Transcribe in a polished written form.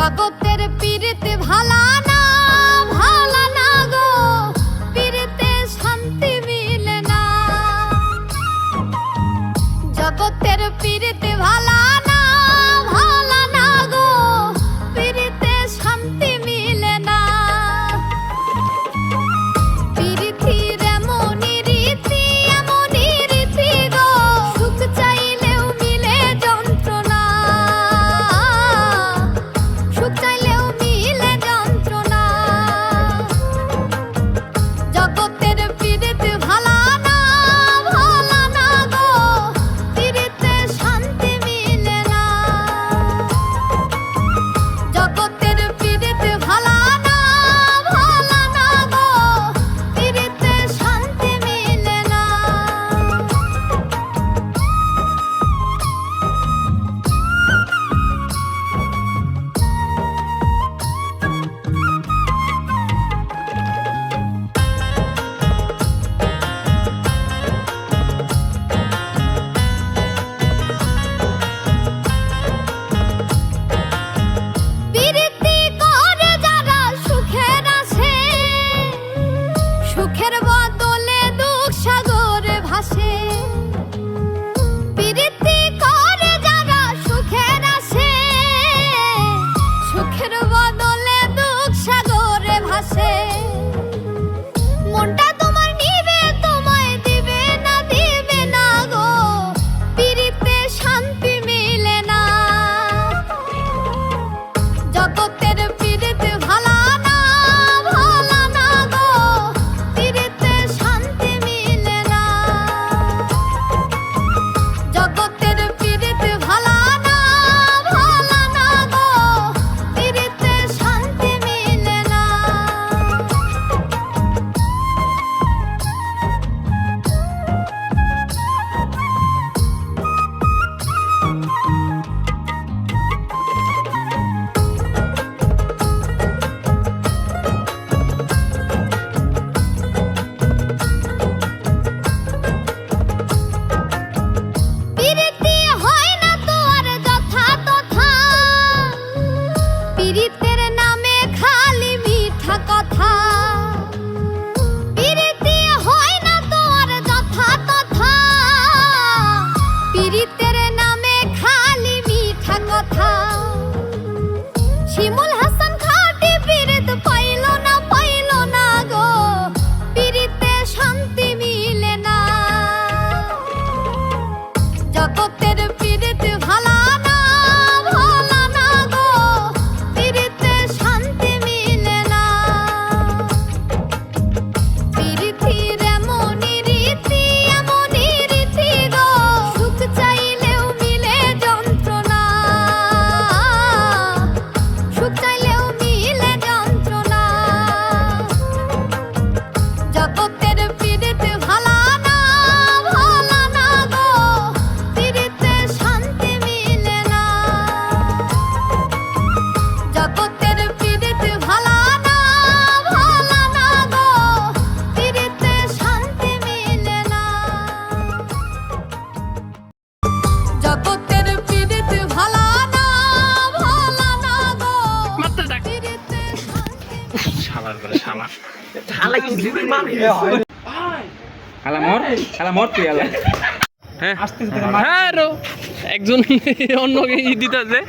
জগতের পীড়িতে ভালা না ভালা না গো, পীড়িতে শান্তি মিলে না। জগতের পীড়িতে ভালা না ভালা না গো, পীড়িতে শান্তি মিলে না। পীড়িতির এমনই রীতি এমনই রীতি গো, সুখ চাইলেও মিলে যন্ত্রণা, সুখ চাইলেও মিলে যন্ত্রণা। জগতের পীড়িতে ভালা না ভালা না গো, পীড়িতে শান্তি মিলে না। জগতের পীড়িতে ভালা না ভালা না গো, পীড়িতে শান্তি মিলে না। পীড়িতি করে যারা সুখের আসে, সুখের বদলে দুঃখ সাগরে ভাসে। পীড়িতি করে যারা সুখের আসে, সুখের বদলে দুঃখ সাগরে ভাসে। মনটা তোমার নিবে তোমায় দিবে না দিবে না গো, পীড়িতে শান্তি মিলে না। জগতের পীড়িতে ভালা না ভালা না গো, পীড়িতে শান্তি মিলে না। জগতের পীড়িতে ভালা না ভালা না গো, পীড়িতে শান্তি মিলে না। পীড়িতি হয় না তো আর যথা তথা, পীড়িতের নামে খালি মিঠা কথা। পীড়িতি হয় না তো আর যথা তথা, পীড়িতের নামে খালি মিঠা কথা। শিমুল হাসান খাটি পীড়িত পাইল না গো, পীড়িতে শান্তি মিলে না। জগতের পীড়িতে ভালা না ভালা না গো, পীড়িতে শান্তি মিলে না। পীড়িতির এমনই রীতি এমনই রীতি গো, সুখ চাইলেও মিলে যন্ত্রণা, সুখ চাইলেও মিলে যন্ত্রণা। জগতের পীড়িতে ভালা না ভালা না গো, পীড়িতে শান্তি মিলে না। জগতের পীড়িতে ভালা না ভালা না গো, পীড়িতে শান্তি মিলে না। জগতের পীড়িতে ভালা না ভালা না গো, পীড়িতে শান্তি। শালার করে শালা শালা কি দিবি মানে শালা মর তুই শালা হ্যাঁ হ্যাঁ একজন অন্যকে দিতেছে